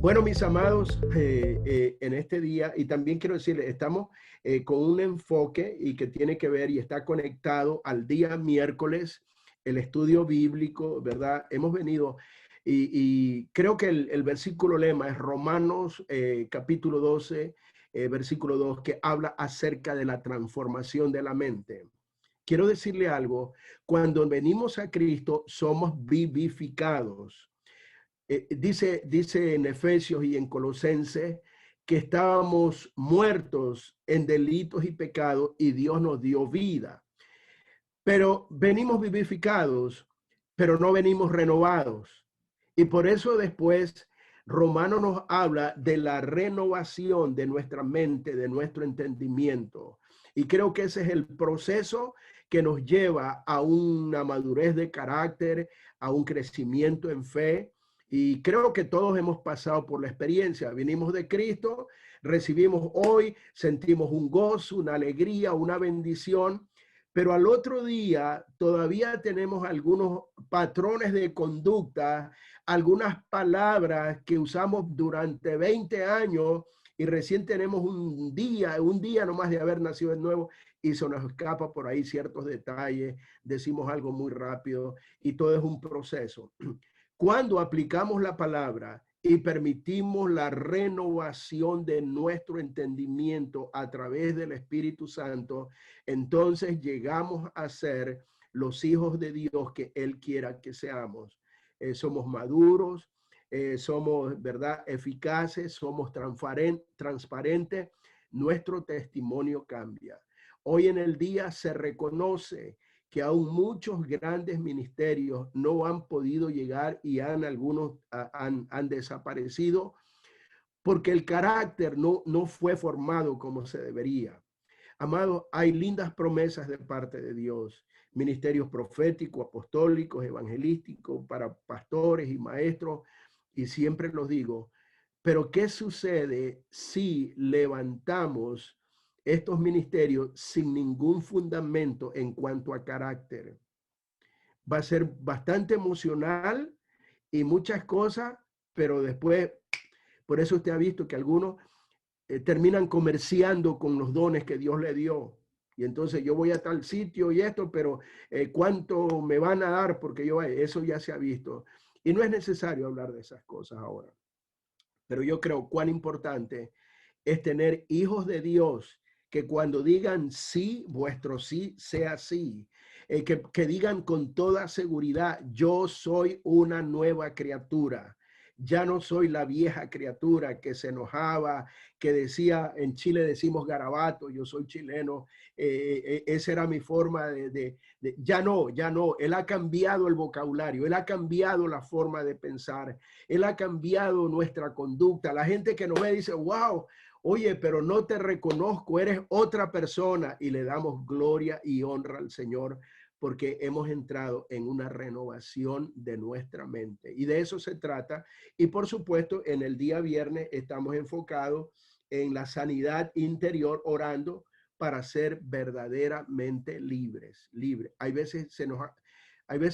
Bueno, mis amados, en este día, y también quiero decirles, estamos con un enfoque y que tiene que ver y está conectado al día miércoles, el estudio bíblico, ¿verdad? Hemos venido y creo que el versículo lema es Romanos capítulo 12, versículo 2, que habla acerca de la transformación de la mente. Quiero decirle algo, cuando venimos a Cristo somos vivificados. Dice en Efesios y en Colosenses que estábamos muertos en delitos y pecados y Dios nos dio vida. Pero venimos vivificados, pero no venimos renovados. Y por eso después Romano nos habla de la renovación de nuestra mente, de nuestro entendimiento. Y creo que ese es el proceso que nos lleva a una madurez de carácter, a un crecimiento en fe. Y creo que todos hemos pasado por la experiencia. Vinimos de Cristo, recibimos hoy, sentimos un gozo, una alegría, una bendición, pero al otro día todavía tenemos algunos patrones de conducta, algunas palabras que usamos durante 20 años y recién tenemos un día nomás de haber nacido de nuevo y se nos escapa por ahí ciertos detalles, decimos algo muy rápido y todo es un proceso. Cuando aplicamos la palabra y permitimos la renovación de nuestro entendimiento a través del Espíritu Santo, entonces llegamos a ser los hijos de Dios que Él quiera que seamos. Somos maduros, somos, ¿verdad?, eficaces, somos transparentes, nuestro testimonio cambia. Hoy en el día se reconoce que aún muchos grandes ministerios no han podido llegar y algunos han desaparecido porque el carácter no fue formado como se debería. Amado, hay lindas promesas de parte de Dios, ministerios proféticos, apostólicos, evangelísticos, para pastores y maestros, y siempre los digo, pero ¿qué sucede si levantamos estos ministerios sin ningún fundamento en cuanto a carácter? Va a ser bastante emocional y muchas cosas, pero después, por eso usted ha visto que algunos terminan comerciando con los dones que Dios le dio. Y entonces yo voy a tal sitio y esto, pero ¿cuánto me van a dar? Porque eso ya se ha visto. Y no es necesario hablar de esas cosas ahora. Pero yo creo cuán importante es tener hijos de Dios que cuando digan sí, vuestro sí sea sí. Que digan con toda seguridad, yo soy una nueva criatura. Ya no soy la vieja criatura que se enojaba, que decía, en Chile decimos garabato, yo soy chileno, esa era mi forma ya no, él ha cambiado el vocabulario, él ha cambiado la forma de pensar, él ha cambiado nuestra conducta. La gente que nos ve dice, wow, oye, pero no te reconozco, eres otra persona, y le damos gloria y honra al Señor porque hemos entrado en una renovación de nuestra mente. Y de eso se trata. Y por supuesto, en el día viernes estamos enfocados en la sanidad interior, orando para ser verdaderamente libres. Hay veces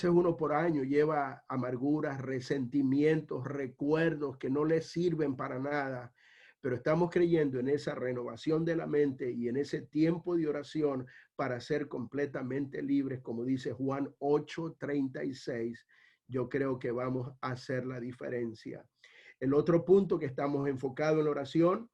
uno por año lleva amarguras, resentimientos, recuerdos que no le sirven para nada, pero estamos creyendo en esa renovación de la mente y en ese tiempo de oración para ser completamente libres, como dice Juan 8:36. Yo creo que vamos a hacer la diferencia. El otro punto que estamos enfocados en la oración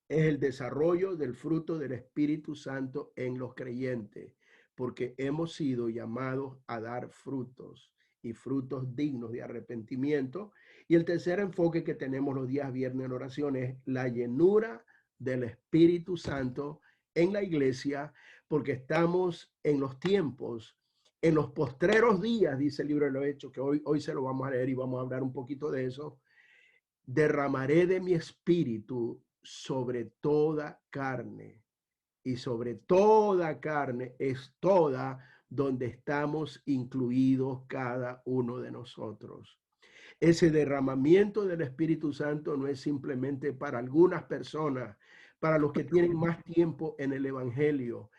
es el desarrollo del fruto del Espíritu Santo en los creyentes, porque hemos sido llamados a dar frutos y frutos dignos de arrepentimiento. Y el tercer enfoque que tenemos los días viernes en oración es la llenura del Espíritu Santo en la iglesia, porque estamos en los tiempos, en los postreros días, dice el libro de los Hechos, que hoy se lo vamos a leer y vamos a hablar un poquito de eso. Derramaré de mi espíritu sobre toda carne, y sobre toda carne es toda donde estamos incluidos cada uno de nosotros. Ese derramamiento del Espíritu Santo no es simplemente para algunas personas, para los que tienen más tiempo en el Evangelio,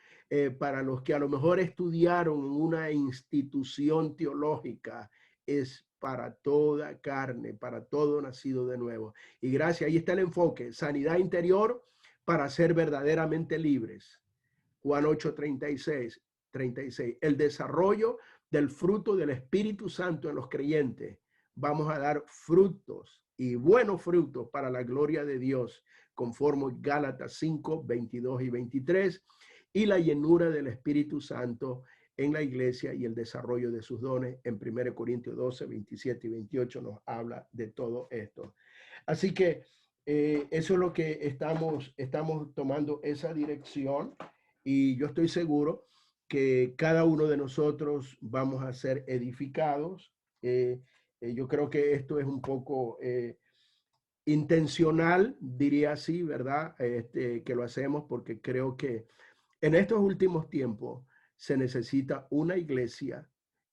para los que a lo mejor estudiaron en una institución teológica. es para toda carne, para todo nacido de nuevo. Y gracias, ahí está el enfoque, sanidad interior para ser verdaderamente libres. Juan 8, 36, 36. El desarrollo del fruto del Espíritu Santo en los creyentes. Vamos a dar frutos y buenos frutos para la gloria de Dios, conforme Gálatas 5, 22 y 23. Y la llenura del Espíritu Santo en la iglesia y el desarrollo de sus dones. En 1 Corintios 12, 27 y 28 nos habla de todo esto. Así que eso es lo que estamos tomando esa dirección, y yo estoy seguro que cada uno de nosotros vamos a ser edificados. Yo creo que esto es un poco intencional, diría así, ¿verdad? Que lo hacemos porque creo que en estos últimos tiempos se necesita una iglesia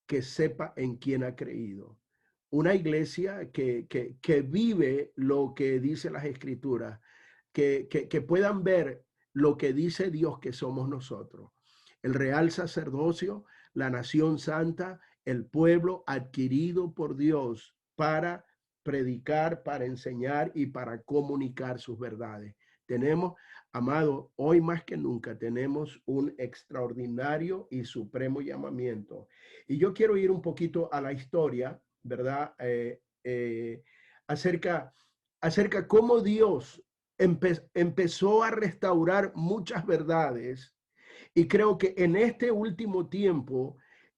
que sepa en quién ha creído, una iglesia que vive lo que dice las escrituras, que puedan ver lo que dice Dios que somos nosotros, el real sacerdocio, la nación santa, el pueblo adquirido por Dios para predicar, para enseñar y para comunicar sus verdades. Tenemos, amado, hoy más que nunca tenemos un extraordinario y supremo llamamiento. Y yo quiero ir un poquito a la historia, ¿verdad? Acerca cómo Dios empezó a restaurar muchas verdades. Y creo que en este último tiempo,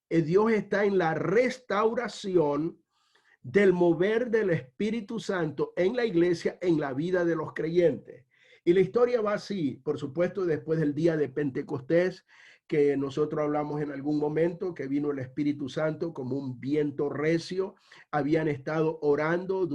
Dios está en la restauración del mover del Espíritu Santo en la iglesia, en la vida de los creyentes. Y la historia va así, por supuesto, después del día de Pentecostés, que nosotros hablamos en algún momento, que vino el Espíritu Santo como un viento recio. Habían estado orando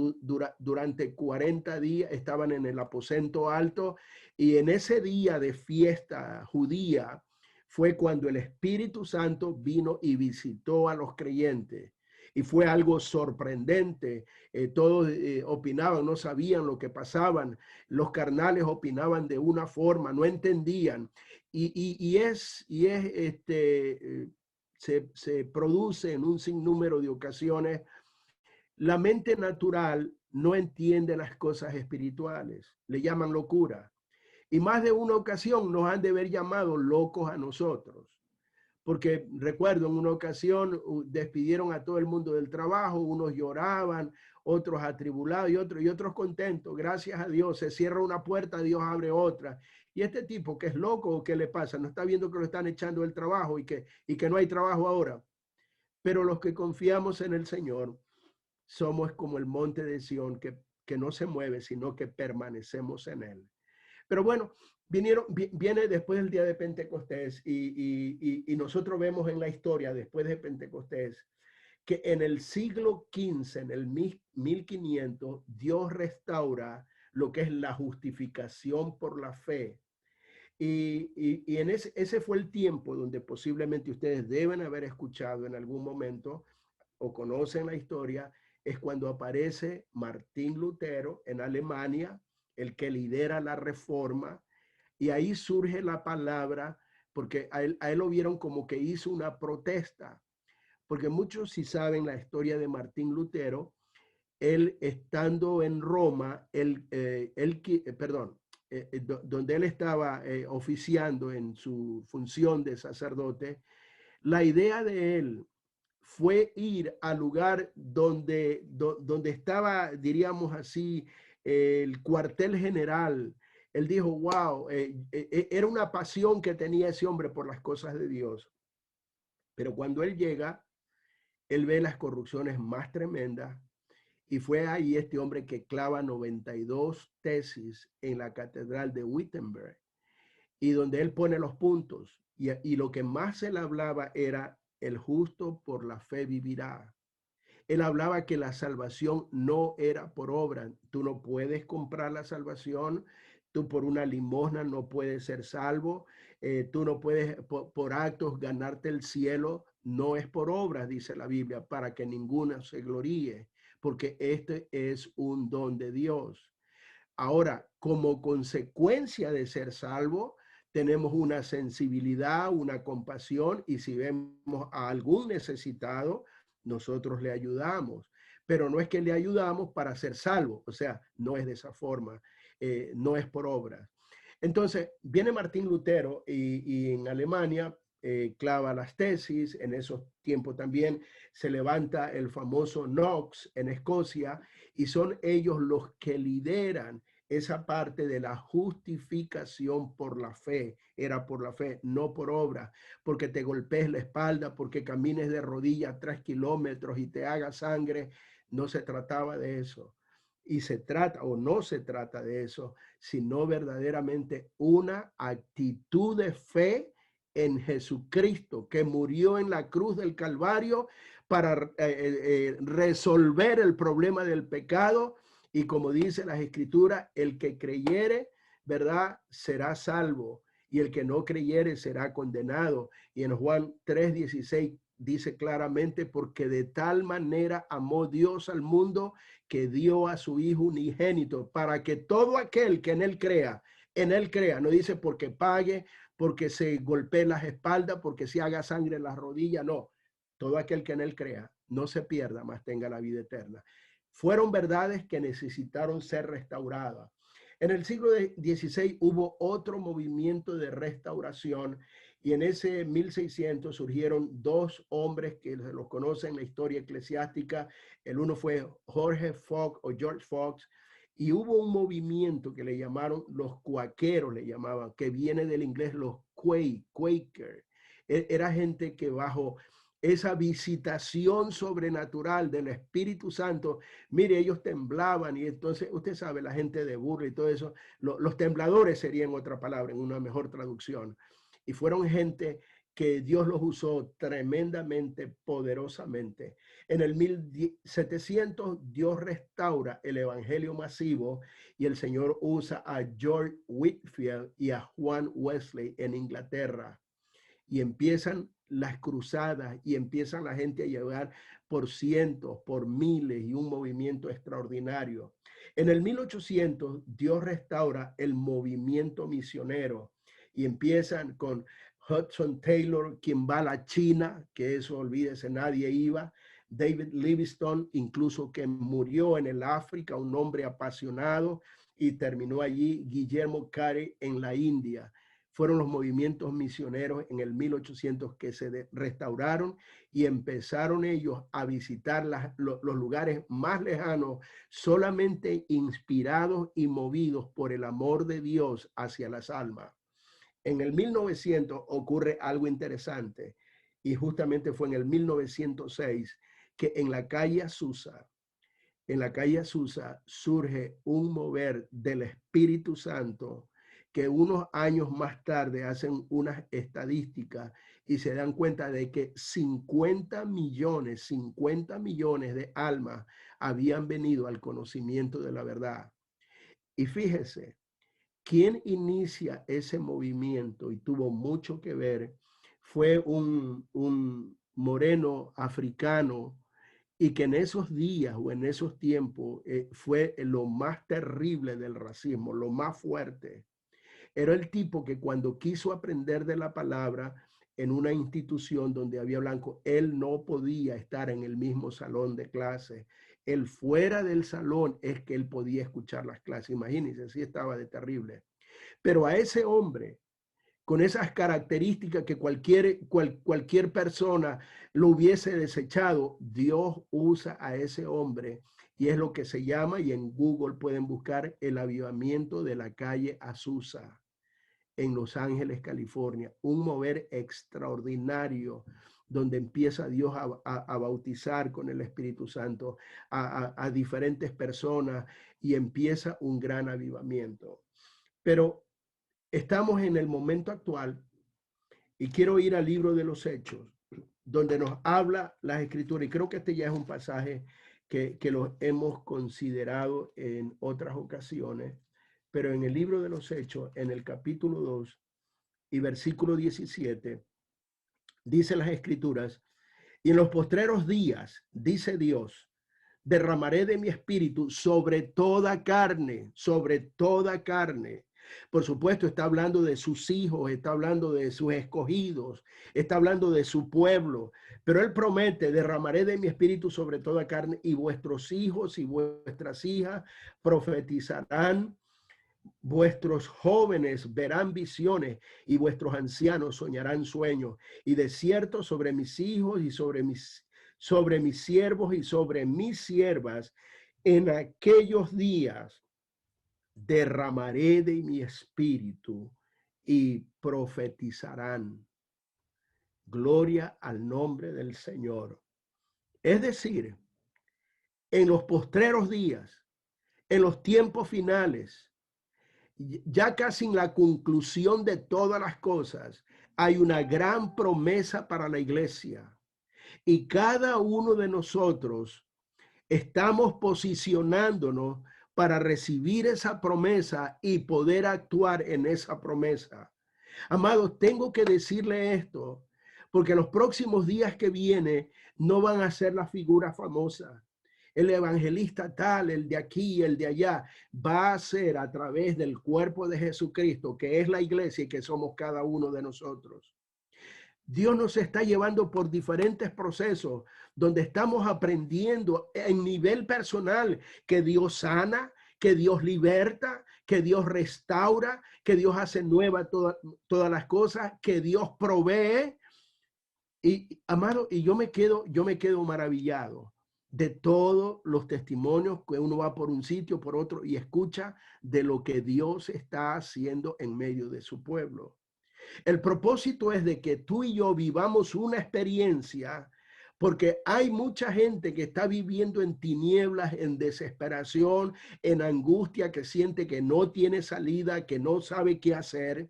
durante 40 días, estaban en el aposento alto, y en ese día de fiesta judía fue cuando el Espíritu Santo vino y visitó a los creyentes. Y fue algo sorprendente. Todos opinaban, no sabían lo que pasaban. Los carnales opinaban de una forma, no entendían. Se produce en un sinnúmero de ocasiones. La mente natural no entiende las cosas espirituales. Le llaman locura. Y más de una ocasión nos han de haber llamado locos a nosotros. Porque recuerdo en una ocasión despidieron a todo el mundo del trabajo, unos lloraban, otros atribulados y otros contentos. Gracias a Dios, se cierra una puerta, Dios abre otra. Y este tipo que es loco, ¿qué le pasa? No está viendo que lo están echando del trabajo y que no hay trabajo ahora. Pero los que confiamos en el Señor somos como el monte de Sión que no se mueve, sino que permanecemos en él. Pero bueno, viene después del día de Pentecostés y nosotros vemos en la historia después de Pentecostés que en el siglo XV, en el 1500, Dios restaura lo que es la justificación por la fe. Y en ese fue el tiempo donde posiblemente ustedes deben haber escuchado en algún momento o conocen la historia, es cuando aparece Martín Lutero en Alemania, el que lidera la reforma, y ahí surge la palabra, porque a él lo vieron como que hizo una protesta, porque muchos si saben la historia de Martín Lutero, él estando en Roma, donde él estaba oficiando en su función de sacerdote, la idea de él fue ir al lugar donde estaba, diríamos así, el cuartel general. Él dijo, wow, era una pasión que tenía ese hombre por las cosas de Dios. Pero cuando él llega, él ve las corrupciones más tremendas, y fue ahí este hombre que clava 92 tesis en la catedral de Wittenberg, y donde él pone los puntos. Y lo que más él hablaba era el justo por la fe vivirá. Él hablaba que la salvación no era por obra. Tú no puedes comprar la salvación. Tú por una limosna no puedes ser salvo. Tú no puedes por actos ganarte el cielo. No es por obras, dice la Biblia, para que ninguna se gloríe, porque este es un don de Dios. Ahora, como consecuencia de ser salvo, tenemos una sensibilidad, una compasión, y si vemos a algún necesitado, nosotros le ayudamos, pero no es que le ayudamos para ser salvo, o sea, no es de esa forma, no es por obra. Entonces, viene Martín Lutero y en Alemania clava las tesis. En esos tiempos también se levanta el famoso Knox en Escocia, y son ellos los que lideran esa parte de la justificación por la fe. Era por la fe, no por obra, porque te golpees la espalda, porque camines de rodillas 3 kilómetros y te haga sangre. No se trataba de eso. Y se trata, o no se trata de eso, sino verdaderamente una actitud de fe en Jesucristo, que murió en la cruz del Calvario para resolver el problema del pecado. Y como dice las Escrituras, el que creyere, ¿verdad?, será salvo, y el que no creyere será condenado. Y en Juan 3:16 dice claramente, porque de tal manera amó Dios al mundo, que dio a su Hijo unigénito, para que todo aquel que en él crea, no dice porque pague, porque se golpee las espaldas, porque se haga sangre en las rodillas, no. Todo aquel que en él crea no se pierda, mas tenga la vida eterna. Fueron verdades que necesitaron ser restauradas. En el siglo XVI hubo otro movimiento de restauración, y en ese 1600 surgieron dos hombres que se los conocen en la historia eclesiástica. El uno fue Jorge Fox o George Fox, y hubo un movimiento que le llamaron los cuaqueros, le llamaban, que viene del inglés los Quaker. Era gente que bajo esa visitación sobrenatural del Espíritu Santo, mire, ellos temblaban, y entonces usted sabe, la gente de burla y todo eso, los tembladores serían otra palabra en una mejor traducción. Y fueron gente que Dios los usó tremendamente, poderosamente. En el 1700 Dios restaura el evangelio masivo, y el Señor usa a George Whitefield y a Juan Wesley en Inglaterra, y empiezan las cruzadas, y empiezan la gente a llegar por cientos, por miles, y un movimiento extraordinario. En el 1800 Dios restaura el movimiento misionero, y empiezan con Hudson Taylor, quien va a la China, que eso olvídese, nadie iba. David Livingstone, incluso, que murió en el África, un hombre apasionado, y terminó allí. Guillermo Carey en la India. Fueron los movimientos misioneros en el 1800 que se restauraron, y empezaron ellos a visitar los lugares más lejanos, solamente inspirados y movidos por el amor de Dios hacia las almas. En el 1900 ocurre algo interesante, y justamente fue en el 1906 que en la calle Azusa surge un mover del Espíritu Santo, que unos años más tarde hacen unas estadísticas y se dan cuenta de que 50 millones de almas habían venido al conocimiento de la verdad. Y fíjese, quien inicia ese movimiento y tuvo mucho que ver fue un moreno africano, y que en esos días o en esos tiempos fue lo más terrible del racismo, lo más fuerte. Era el tipo que cuando quiso aprender de la palabra en una institución donde había blanco, él no podía estar en el mismo salón de clase. Él fuera del salón es que él podía escuchar las clases. Imagínense, así estaba de terrible. Pero a ese hombre, con esas características que cualquier persona lo hubiese desechado, Dios usa a ese hombre, y es lo que se llama, y en Google pueden buscar, el avivamiento de la calle Azusa en Los Ángeles, California. Un mover extraordinario, donde empieza Dios a bautizar con el Espíritu Santo a diferentes personas, y empieza un gran avivamiento. Pero estamos en el momento actual, y quiero ir al libro de los Hechos, donde nos habla las Escrituras, y creo que este ya es un pasaje que lo hemos considerado en otras ocasiones, pero en el libro de los Hechos, en el capítulo 2 y versículo 17, dice las Escrituras: y en los postreros días, dice Dios, derramaré de mi espíritu sobre toda carne, Por supuesto, está hablando de sus hijos, está hablando de sus escogidos, está hablando de su pueblo. Pero él promete: derramaré de mi espíritu sobre toda carne, y vuestros hijos y vuestras hijas profetizarán, vuestros jóvenes verán visiones, y vuestros ancianos soñarán sueños. Y de cierto, sobre mis hijos y sobre mis siervos y sobre mis siervas, en aquellos días derramaré de mi espíritu y profetizarán. Gloria al nombre del Señor. Es decir, en los postreros días, en los tiempos finales, ya casi en la conclusión de todas las cosas, hay una gran promesa para la iglesia. Y cada uno de nosotros estamos posicionándonos para recibir esa promesa y poder actuar en esa promesa. Amados, tengo que decirle esto, porque los próximos días que vienen no van a ser la figura famosa. El evangelista tal, el de aquí, el de allá, va a ser a través del cuerpo de Jesucristo, que es la iglesia y que somos cada uno de nosotros. Dios nos está llevando por diferentes procesos donde estamos aprendiendo en nivel personal que Dios sana, que Dios liberta, que Dios restaura, que Dios hace nueva todas las cosas, que Dios provee. Y amado, y yo me quedo maravillado de todos los testimonios que uno va por un sitio, por otro, y escucha de lo que Dios está haciendo en medio de su pueblo. El propósito es de que tú y yo vivamos una experiencia, porque hay mucha gente que está viviendo en tinieblas, en desesperación, en angustia, que siente que no tiene salida, que no sabe qué hacer.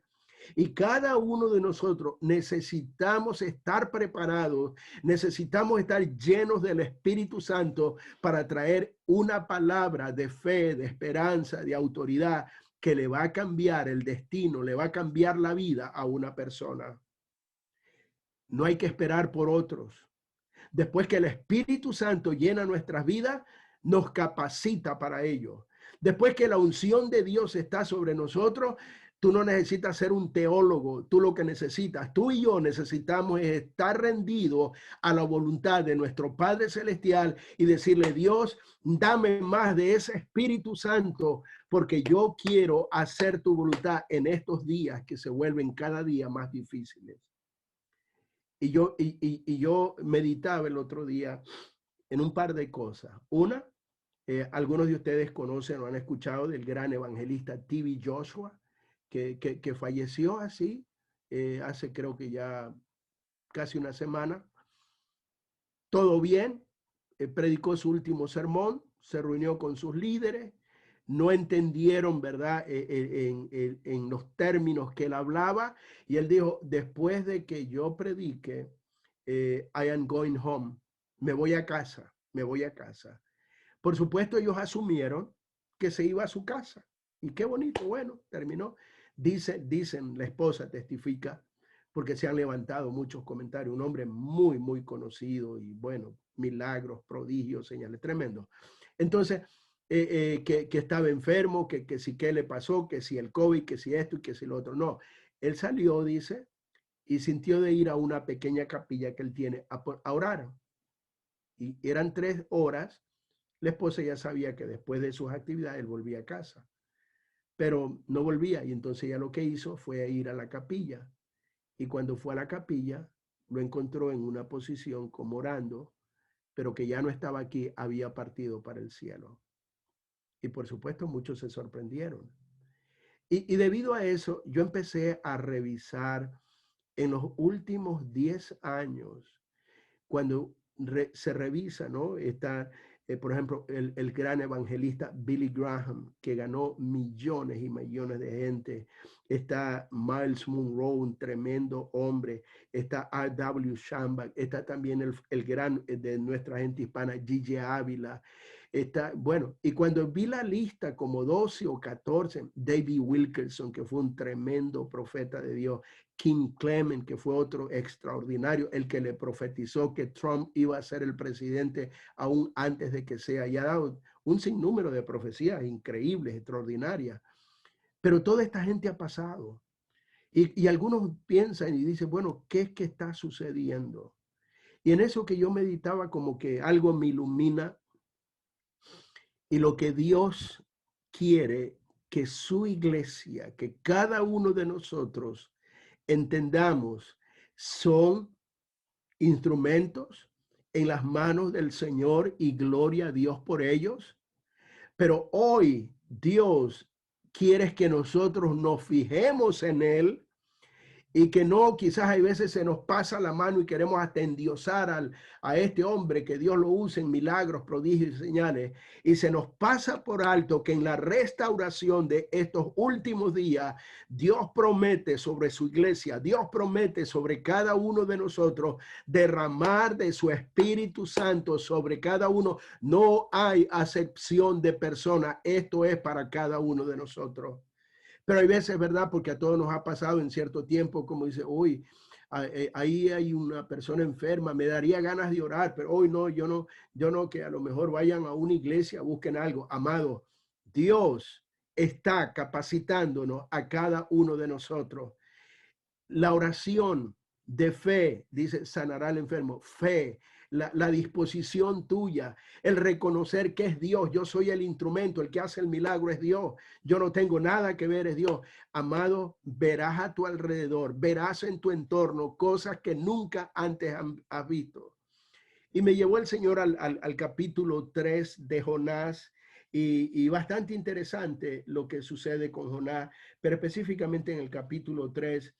Y cada uno de nosotros necesitamos estar preparados, necesitamos estar llenos del Espíritu Santo para traer una palabra de fe, de esperanza, de autoridad, que le va a cambiar el destino, le va a cambiar la vida a una persona. No hay que esperar por otros. Después que el Espíritu Santo llena nuestras vidas, nos capacita para ello. Después que la unción de Dios está sobre nosotros, tú no necesitas ser un teólogo. Tú lo que necesitas, tú y yo necesitamos es estar rendidos a la voluntad de nuestro Padre Celestial y decirle: Dios, dame más de ese Espíritu Santo, porque yo quiero hacer tu voluntad en estos días que se vuelven cada día más difíciles. Y yo meditaba el otro día en un par de cosas. Una, algunos de ustedes conocen o han escuchado del gran evangelista T.B. Joshua, que falleció así hace, creo que ya casi una semana. Todo bien, predicó su último sermón, se reunió con sus líderes, no entendieron, ¿verdad?, en los términos que él hablaba, y él dijo: después de que yo predique, I am going home, me voy a casa, me voy a casa. Por supuesto, ellos asumieron que se iba a su casa, y qué bonito, bueno, terminó. Dicen, la esposa testifica, porque se han levantado muchos comentarios, un hombre muy, muy conocido, y bueno, milagros, prodigios, señales, tremendo. Entonces, que estaba enfermo, que si qué le pasó, que si el COVID, que si esto y que si lo otro. No, él salió, dice, y sintió de ir a una pequeña capilla que él tiene a orar. Y eran 3 horas. La esposa ya sabía que después de sus actividades él volvía a casa, pero no volvía. Y entonces ella lo que hizo fue ir a la capilla. Y cuando fue a la capilla, lo encontró en una posición como orando, pero que ya no estaba aquí, había partido para el cielo. Y por supuesto, muchos se sorprendieron. Y debido a eso, yo empecé a revisar en los últimos 10 años, cuando se revisa, ¿no? Está, por ejemplo, el gran evangelista Billy Graham, que ganó millones y millones de gente. Está Miles Monroe, un tremendo hombre. Está R.W. Schambach. Está también el gran de nuestra gente hispana, Gigi Ávila. Está, bueno, y cuando vi la lista, como 12 o 14, David Wilkerson, que fue un tremendo profeta de Dios, King Clement, que fue otro extraordinario, el que le profetizó que Trump iba a ser el presidente aún antes de que sea, y ha dado un sinnúmero de profecías increíbles, extraordinarias. Pero toda esta gente ha pasado. Y algunos piensan y dicen, bueno, ¿qué es que está sucediendo? Y en eso que yo meditaba, como que algo me ilumina, y lo que Dios quiere que su iglesia, que cada uno de nosotros entendamos, son instrumentos en las manos del Señor, y gloria a Dios por ellos. Pero hoy Dios quiere que nosotros nos fijemos en Él, y que no, quizás hay veces se nos pasa la mano y queremos hasta endiosar a este hombre, que Dios lo use en milagros, prodigios y señales, y se nos pasa por alto que en la restauración de estos últimos días, Dios promete sobre su iglesia, Dios promete sobre cada uno de nosotros derramar de su Espíritu Santo sobre cada uno. No hay acepción de persona, esto es para cada uno de nosotros. Pero hay veces, ¿verdad? Porque a todos nos ha pasado en cierto tiempo, como dice, uy, ahí hay una persona enferma, me daría ganas de orar, pero hoy no, yo no, que a lo mejor vayan a una iglesia, busquen algo. Amado, Dios está capacitándonos a cada uno de nosotros. La oración de fe, dice, sanará al enfermo. Fe, la disposición tuya, el reconocer que es Dios. Yo soy el instrumento, el que hace el milagro es Dios. Yo no tengo nada que ver, es Dios. Amado, verás a tu alrededor, verás en tu entorno cosas que nunca antes has visto. Y me llevó el Señor al capítulo 3 de Jonás. Y bastante interesante lo que sucede con Jonás, pero específicamente en el capítulo 3.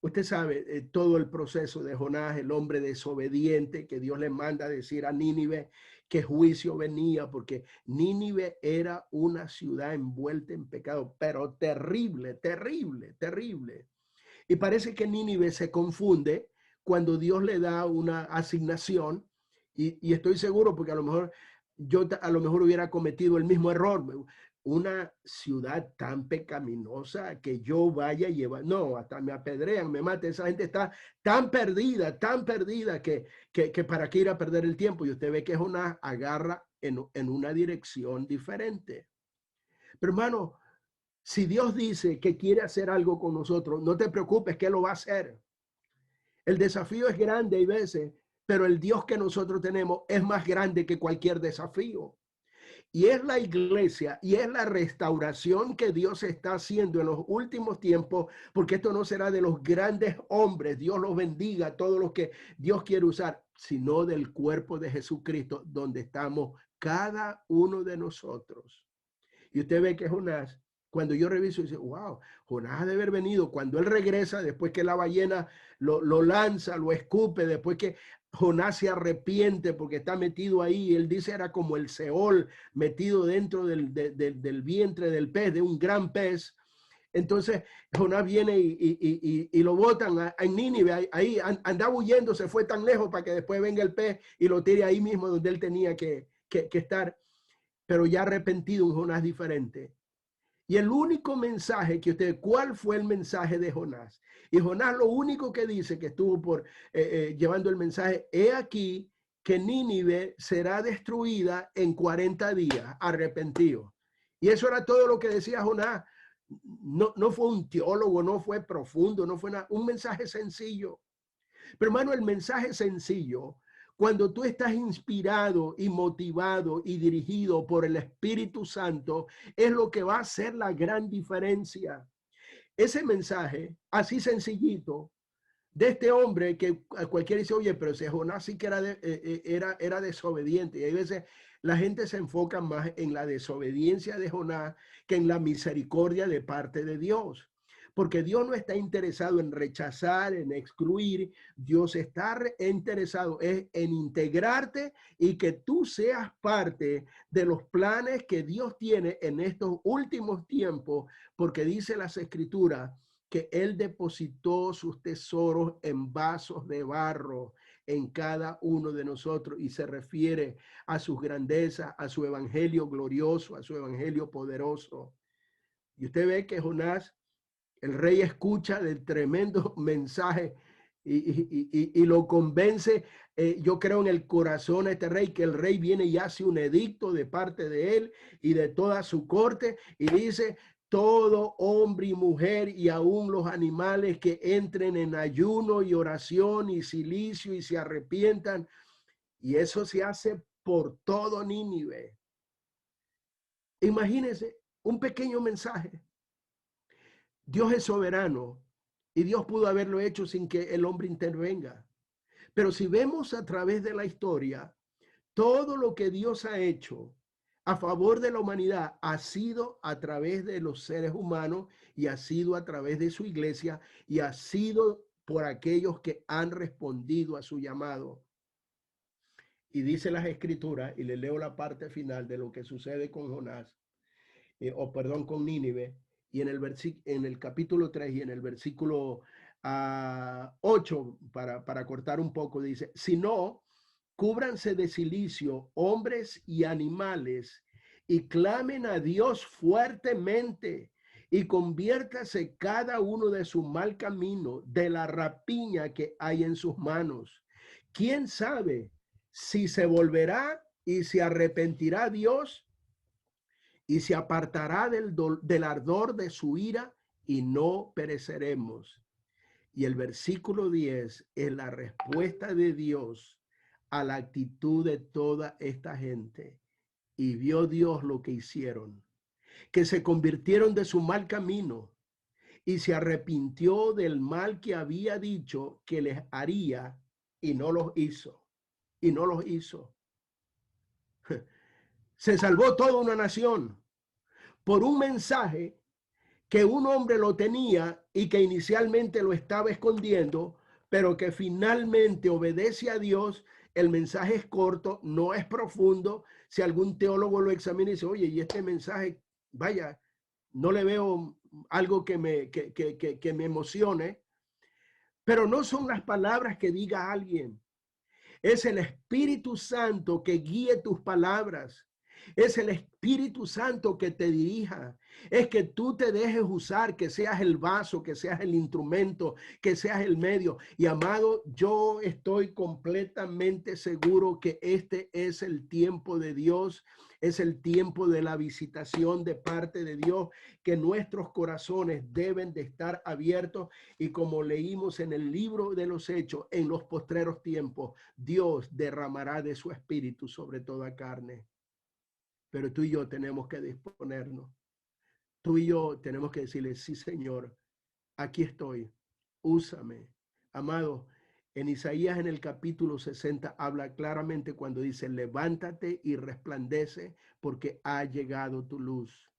Usted sabe todo el proceso de Jonás, el hombre desobediente, que Dios le manda a decir a Nínive que juicio venía, porque Nínive era una ciudad envuelta en pecado, pero terrible, terrible, terrible. Y parece que Nínive se confunde cuando Dios le da una asignación, y estoy seguro, porque a lo mejor yo a lo mejor hubiera cometido el mismo error. Una ciudad tan pecaminosa que yo vaya a llevar, no, hasta me apedrean, me matan. Esa gente está tan perdida que para qué ir a perder el tiempo. Y usted ve que Jonás agarra en una dirección diferente. Pero hermano, si Dios dice que quiere hacer algo con nosotros, no te preocupes, que lo va a hacer. El desafío es grande hay veces, pero el Dios que nosotros tenemos es más grande que cualquier desafío. Y es la iglesia y es la restauración que Dios está haciendo en los últimos tiempos, porque esto no será de los grandes hombres, Dios los bendiga, todos los que Dios quiere usar, sino del cuerpo de Jesucristo, donde estamos cada uno de nosotros. Y usted ve que Jonás, cuando yo reviso, dice, wow, Jonás ha de haber venido. Cuando él regresa, después que la ballena lo lanza, lo escupe, después que Jonás se arrepiente porque está metido ahí, él dice era como el Seol metido dentro del vientre del pez, de un gran pez. Entonces Jonás viene y lo botan en Nínive, ahí andaba huyendo, se fue tan lejos para que después venga el pez y lo tire ahí mismo donde él tenía que estar, pero ya arrepentido, un Jonás diferente. Y el único mensaje que usted, ¿cuál fue el mensaje de Jonás? Y Jonás lo único que dice, que estuvo llevando el mensaje, he aquí que Nínive será destruida en 40 días, arrepentido. Y eso era todo lo que decía Jonás. No fue un teólogo, no fue profundo, no fue nada, un mensaje sencillo. Pero hermano, el mensaje sencillo, cuando tú estás inspirado y motivado y dirigido por el Espíritu Santo, es lo que va a hacer la gran diferencia. Ese mensaje, así sencillito, de este hombre que a cualquiera dice, oye, pero ese Jonás sí que era desobediente. Y hay veces la gente se enfoca más en la desobediencia de Jonás que en la misericordia de parte de Dios. Porque Dios no está interesado en rechazar, en excluir. Dios está interesado en integrarte y que tú seas parte de los planes que Dios tiene en estos últimos tiempos, porque dice las Escrituras que Él depositó sus tesoros en vasos de barro en cada uno de nosotros, y se refiere a sus grandezas, a su evangelio glorioso, a su evangelio poderoso. Y usted ve que Jonás, el rey, escucha del tremendo mensaje y lo convence. Yo creo en el corazón a este rey, que el rey viene y hace un edicto de parte de él y de toda su corte y dice, todo hombre y mujer y aún los animales que entren en ayuno y oración y silicio y se arrepientan. Y eso se hace por todo Nínive. Imagínense un pequeño mensaje. Dios es soberano y Dios pudo haberlo hecho sin que el hombre intervenga. Pero si vemos a través de la historia, todo lo que Dios ha hecho a favor de la humanidad ha sido a través de los seres humanos y ha sido a través de su iglesia y ha sido por aquellos que han respondido a su llamado. Y dice las escrituras, y le leo la parte final de lo que sucede con Jonás, con Nínive, y en el capítulo 3 y en el versículo 8, para cortar un poco, dice, si no, cúbranse de cilicio hombres y animales y clamen a Dios fuertemente y conviértase cada uno de su mal camino, de la rapiña que hay en sus manos. ¿Quién sabe si se volverá y se arrepentirá Dios y se apartará del ardor de su ira y no pereceremos? Y el versículo 10 es la respuesta de Dios a la actitud de toda esta gente. Y vio Dios lo que hicieron, que se convirtieron de su mal camino y se arrepintió del mal que había dicho que les haría y no los hizo. Y no los hizo. Se salvó toda una nación por un mensaje que un hombre lo tenía y que inicialmente lo estaba escondiendo, pero que finalmente obedece a Dios. El mensaje es corto, no es profundo. Si algún teólogo lo examina y dice, oye, y este mensaje, vaya, no le veo algo que me emocione, pero no son las palabras que diga alguien. Es el Espíritu Santo que guíe tus palabras. Es el Espíritu Santo que te dirija. Es que tú te dejes usar, que seas el vaso, que seas el instrumento, que seas el medio. Y amado, yo estoy completamente seguro que este es el tiempo de Dios. Es el tiempo de la visitación de parte de Dios, que nuestros corazones deben de estar abiertos. Y como leímos en el libro de los Hechos, en los postreros tiempos, Dios derramará de su espíritu sobre toda carne. Pero tú y yo tenemos que disponernos. Tú y yo tenemos que decirle, sí, Señor, aquí estoy, úsame. Amado, en Isaías en el capítulo 60 habla claramente cuando dice, levántate y resplandece porque ha llegado tu luz.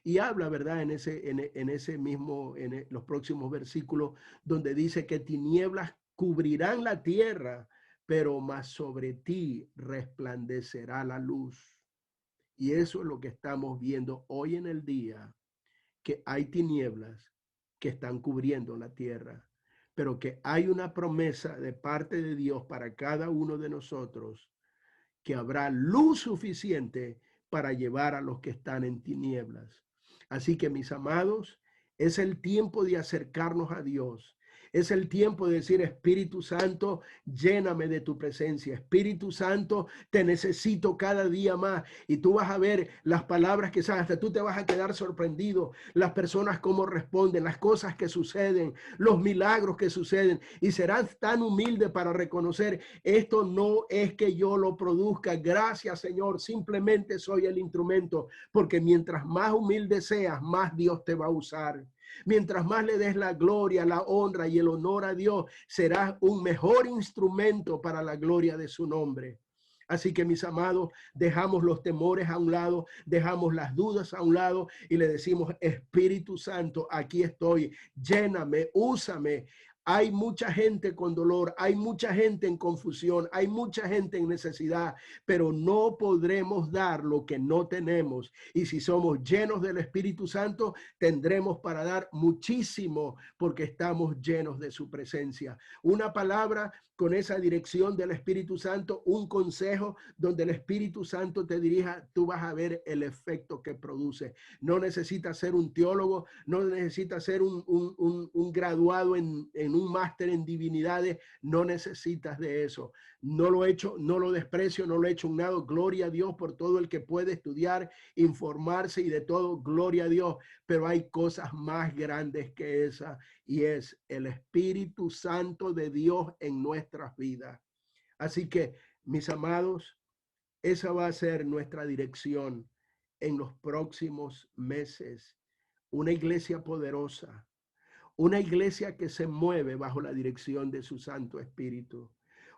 Y habla, ¿verdad? En ese mismo, los próximos versículos, donde dice que tinieblas cubrirán la tierra, pero más sobre ti resplandecerá la luz. Y eso es lo que estamos viendo hoy en el día, que hay tinieblas que están cubriendo la tierra, pero que hay una promesa de parte de Dios para cada uno de nosotros, que habrá luz suficiente para llevar a los que están en tinieblas. Así que, mis amados, es el tiempo de acercarnos a Dios. Es el tiempo de decir, Espíritu Santo, lléname de tu presencia. Espíritu Santo, te necesito cada día más. Y tú vas a ver las palabras que salen, hasta tú te vas a quedar sorprendido. Las personas cómo responden, las cosas que suceden, los milagros que suceden. Y serás tan humilde para reconocer, esto no es que yo lo produzca. Gracias, Señor. Simplemente soy el instrumento. Porque mientras más humilde seas, más Dios te va a usar. Mientras más le des la gloria, la honra y el honor a Dios, serás un mejor instrumento para la gloria de su nombre. Así que, mis amados, dejamos los temores a un lado, dejamos las dudas a un lado y le decimos, Espíritu Santo, aquí estoy, lléname, úsame. Hay mucha gente con dolor, hay mucha gente en confusión, hay mucha gente en necesidad, pero no podremos dar lo que no tenemos. Y si somos llenos del Espíritu Santo, tendremos para dar muchísimo porque estamos llenos de su presencia. Una palabra con esa dirección del Espíritu Santo, un consejo donde el Espíritu Santo te dirija, tú vas a ver el efecto que produce. No necesitas ser un teólogo, no necesitas ser un graduado en en un máster en divinidades, no necesitas de eso. No lo he hecho, no lo desprecio, no lo he hecho un nada. Gloria a Dios por todo el que puede estudiar, informarse y de todo, gloria a Dios. Pero hay cosas más grandes que esa, y es el Espíritu Santo de Dios en nuestras vidas. Así que, mis amados, esa va a ser nuestra dirección en los próximos meses. Una iglesia poderosa, una iglesia que se mueve bajo la dirección de su Santo Espíritu.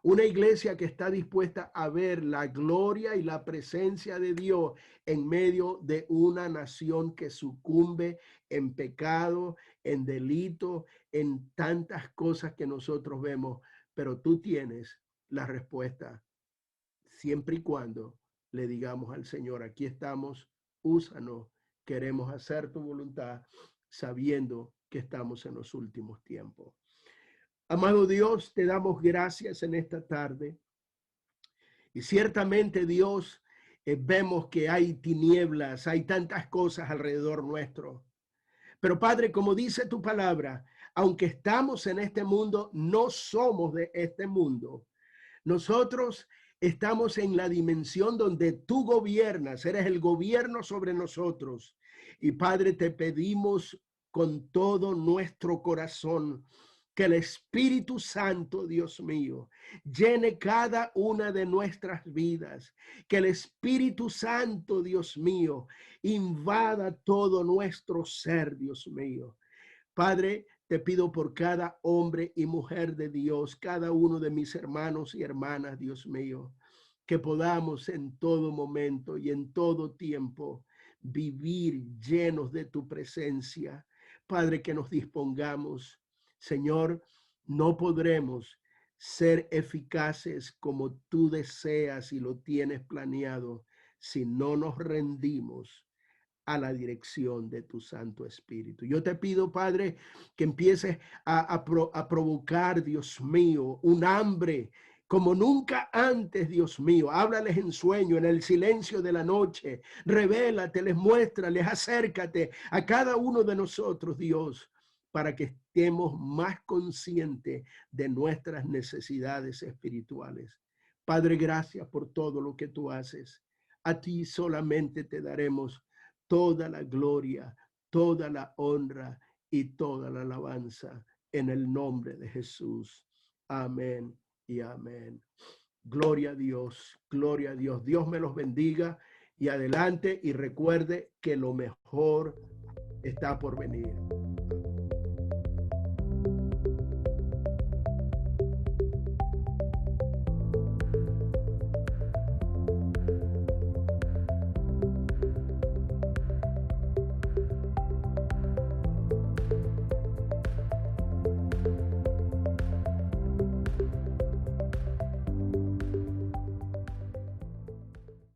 Una iglesia que está dispuesta a ver la gloria y la presencia de Dios en medio de una nación que sucumbe en pecado, en delito, en tantas cosas que nosotros vemos. Pero tú tienes la respuesta siempre y cuando le digamos al Señor, aquí estamos, úsanos, queremos hacer tu voluntad, sabiendo que estamos en los últimos tiempos. Amado Dios, te damos gracias en esta tarde. Y ciertamente, Dios, vemos que hay tinieblas, hay tantas cosas alrededor nuestro. Pero Padre, como dice tu palabra, aunque estamos en este mundo, no somos de este mundo. Nosotros estamos en la dimensión donde tú gobiernas, eres el gobierno sobre nosotros. Y Padre, te pedimos con todo nuestro corazón que el Espíritu Santo, Dios mío, llene cada una de nuestras vidas. Que el Espíritu Santo, Dios mío, invada todo nuestro ser, Dios mío. Padre, te pido por cada hombre y mujer de Dios, cada uno de mis hermanos y hermanas, Dios mío, que podamos en todo momento y en todo tiempo vivir llenos de tu presencia. Padre, que nos dispongamos. Señor, no podremos ser eficaces como tú deseas y lo tienes planeado si no nos rendimos a la dirección de tu Santo Espíritu. Yo te pido, Padre, que empieces a provocar, Dios mío, un hambre como nunca antes, Dios mío. Háblales en sueño, en el silencio de la noche. Revélate, les muéstrales, acércate a cada uno de nosotros, Dios, para que estemos más conscientes de nuestras necesidades espirituales. Padre, gracias por todo lo que tú haces. A ti solamente te daremos toda la gloria, toda la honra y toda la alabanza en el nombre de Jesús. Amén y amén. Gloria a Dios, gloria a Dios. Dios me los bendiga y adelante, y recuerde que lo mejor está por venir.